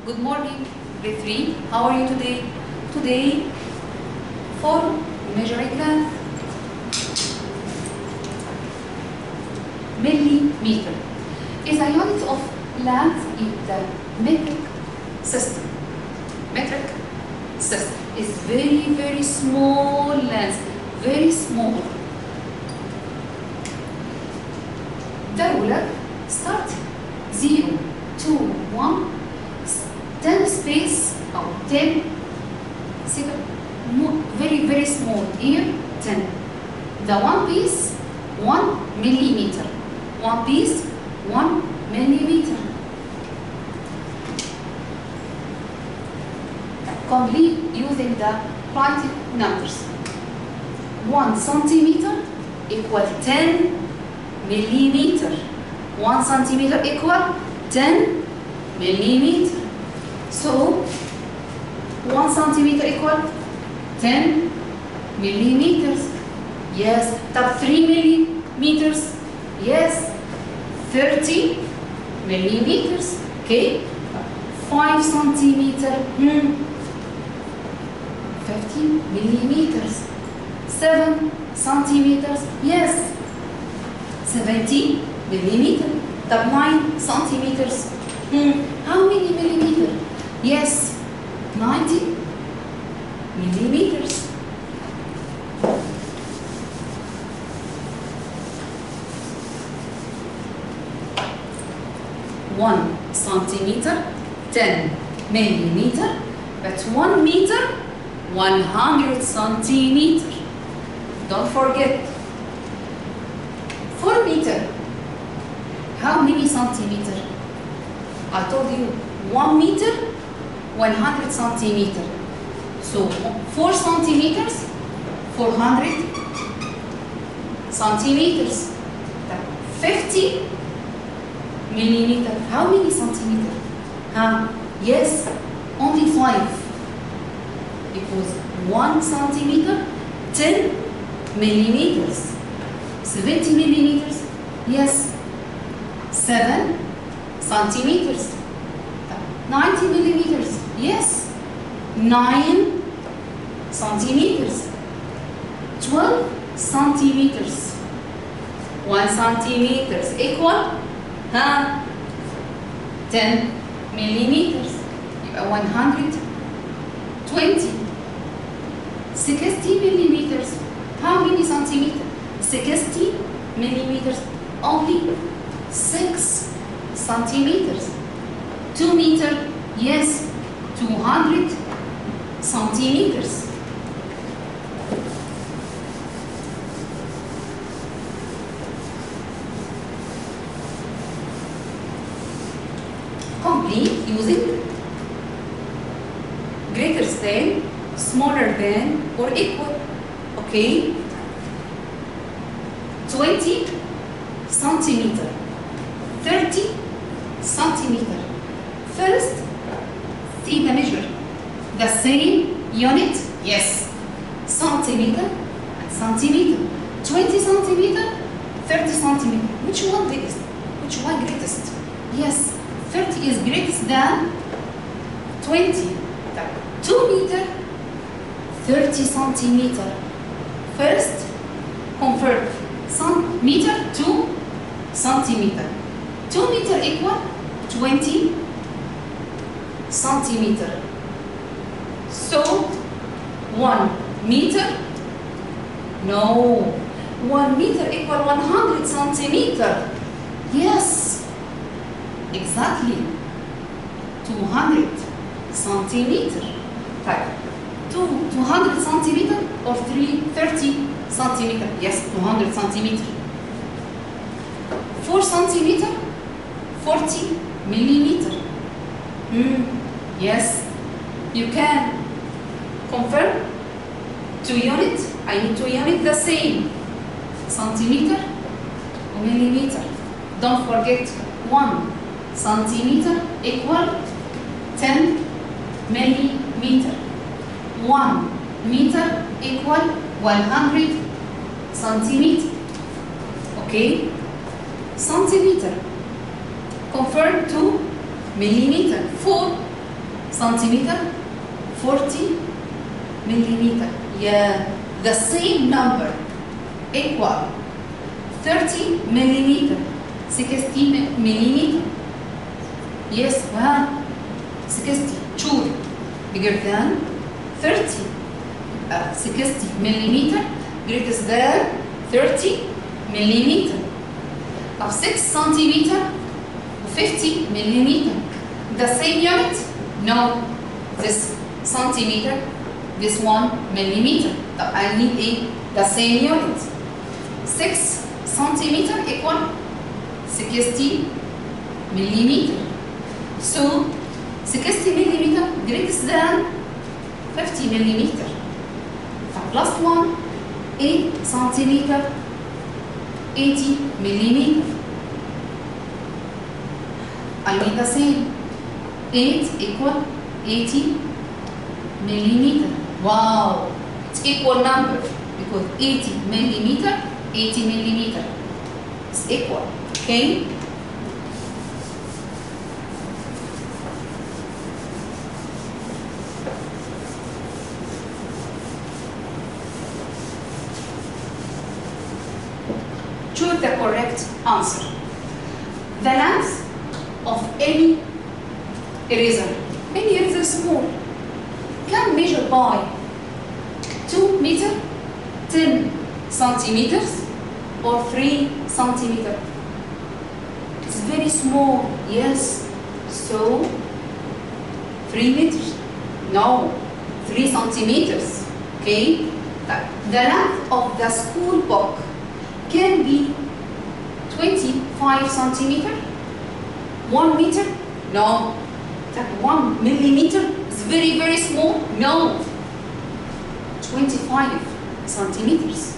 Good morning, grade 3. How are you today? Today, for measuring length. Millimeter is a unit of length in the metric system. Metric system is very small length, very small. The ruler start 0, 2, 1, 10 space or 10 second, very small. Here 10. The one piece 1 millimeter. One piece 1 millimeter. Complete using the right numbers. 1 centimeter equal 10 millimeter. 1 centimeter equal 10 millimeter. So 1 centimeter equal 10 millimeters. Yes. Top 3 millimeters. Yes. 30 millimeters. Okay. 5 centimeter. 50 millimeters. 7 centimeters. Yes. 70 millimeters. Top 9 centimeters. How many millimeters? Yes. 90 millimeters. One centimeter, 10 millimeter, but 1 meter, 100 centimeter. Don't forget. 4 meter. How many centimeter? I told you 1 meter, 100 centimeter. So 4 centimeters, 400 centimeters. 50 millimeter. How many centimeter? Yes, only 5. Because 1 centimeter, 10 millimeters. 70 millimeters. Yes, 7 centimeters. 90 millimeters. Yes, 9 centimeters. 12 centimeters. 1 centimeters equal 10 millimeters. 120. 60 millimeters. How many centimeters? 60 millimeters. Only 6 centimeters. 2 meter. Yes, 200 centimeters. Complete using greater than, smaller than, or equal. Okay. 20 centimeter. 30 centimeter. First, see the measure. The same unit? Yes. Centimeter and centimeter. 20 centimeter, 30 centimeter. Which one biggest? Which one greatest? Yes. 30 is greatest than 20. 2 meter, 30 centimeter. First, convert meter to centimeter. 2 meter equal 20 centimeter. So 1 meter? No. 1 meter equal 100 centimeter. Yes. Exactly. 200 centimeter. Right. 200 centimeter or 30 centimeter? Yes, 200 centimeter. 4 centimeter, 40 millimeter. Yes. You can convert 2 units. I need 2 units the same. Centimeter or millimeter. Don't forget 1 centimeter equal 10 millimeter. 1 meter equal 100 centimeter. Okay? Centimeter convert to millimeter. 4 centimeter, 40 millimeter. Yeah, the same number equal 30 millimeter, 60 millimeter. Yes, wow, 60, sure, bigger than 30. 60 millimeter greater than 30 millimeter. Of 6 centimeter, 50 millimeter. The same unit? No. This centimeter, this 1 millimeter. I need the same unit. 6 centimeter equal 60 millimeter. So 60 millimeter greater than 50 millimeter. Plus 1, 8 centimeter, 80 millimeter. I mean the same. 8 equal 80 millimeter. Wow, it's equal number because 80 millimeter, 80 millimeter. It's equal. Okay. Choose the correct answer. The length of any eraser small, can measure by 2 meter, 10 centimeters, or 3 centimeter. It's very small, yes. So 3 meters? No, 3 centimeters. Okay. The length of the school book can be 25 centimeter, 1 meter? No. That 1 millimeter is very, very small? No. 25 centimeters.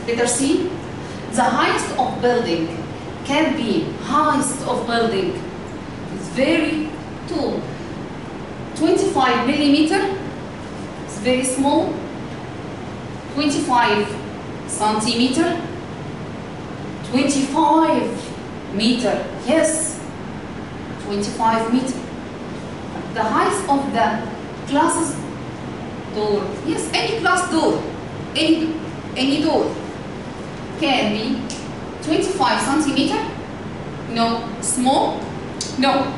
Letter C. The highest of building can be highest of building. It's very tall. 25 millimeter, it's very small. 25 centimeter, 25 meter, yes, 25 meter. The height of the class door, yes, any class door, any door can be 25 centimeter, no, small, no,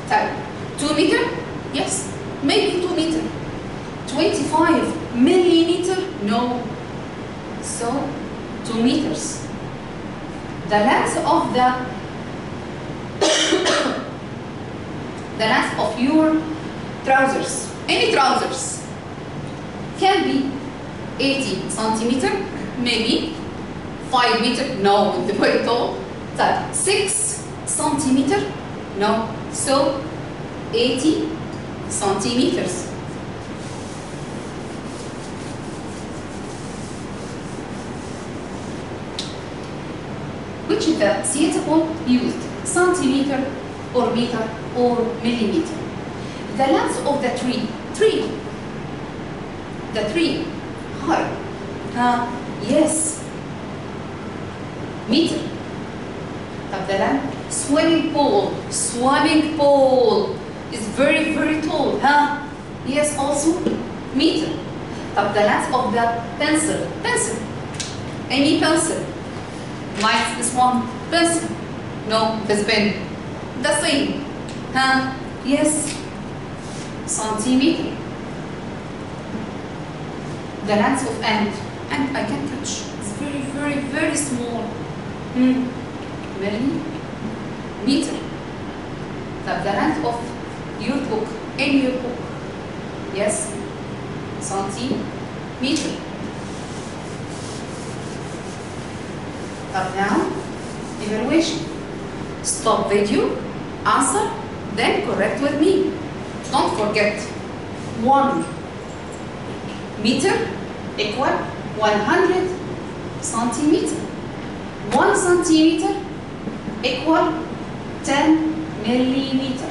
type 2 meter, yes, maybe 2 meter. 25 millimeter, no. So 2 meters. The length of the length of your trousers, any trousers, can be 80 centimeter, maybe 5 meter, no, very tall. 6 centimeter, no. So 80 centimeters. Which is the suitable used, centimeter or meter or millimeter? The length of the tree, the tree, height, yes, meter. The length, swimming pool is very, very tall, yes, also meter. The length of the pencil, any pencil. Like this one, pencil, no, this pen, the same, yes, centimeter. The length of ant I can touch, it's very, very, very small, millimeter. The length of your book, in your book, yes, centimeter. Now, evaluation. Stop video, answer, then correct with me. Don't forget. 1 meter equal 100 centimeter. 1 centimeter equal 10 millimeter.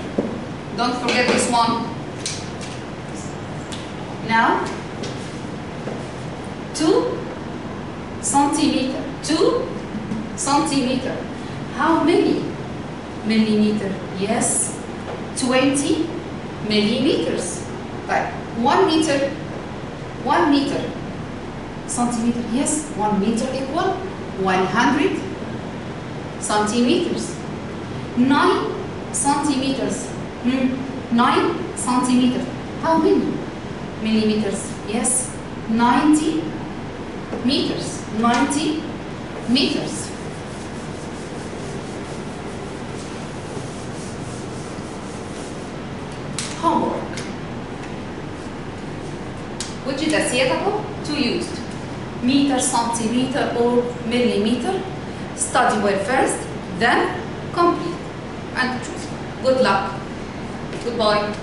Don't forget this one. Now, 2 centimeter. 2 centimeter. How many millimeter? Yes, 20 millimeters. Right. 1 meter. 1 meter. Centimeter. Yes, 1 meter equal 100 centimeters. 9 centimeters. 9 centimeters. How many millimeters? Yes, 90 meters. 90 meters. Homework. Which is acceptable to use? Meter, centimeter, or millimeter? Study well first, then complete and choose. Good luck. Goodbye.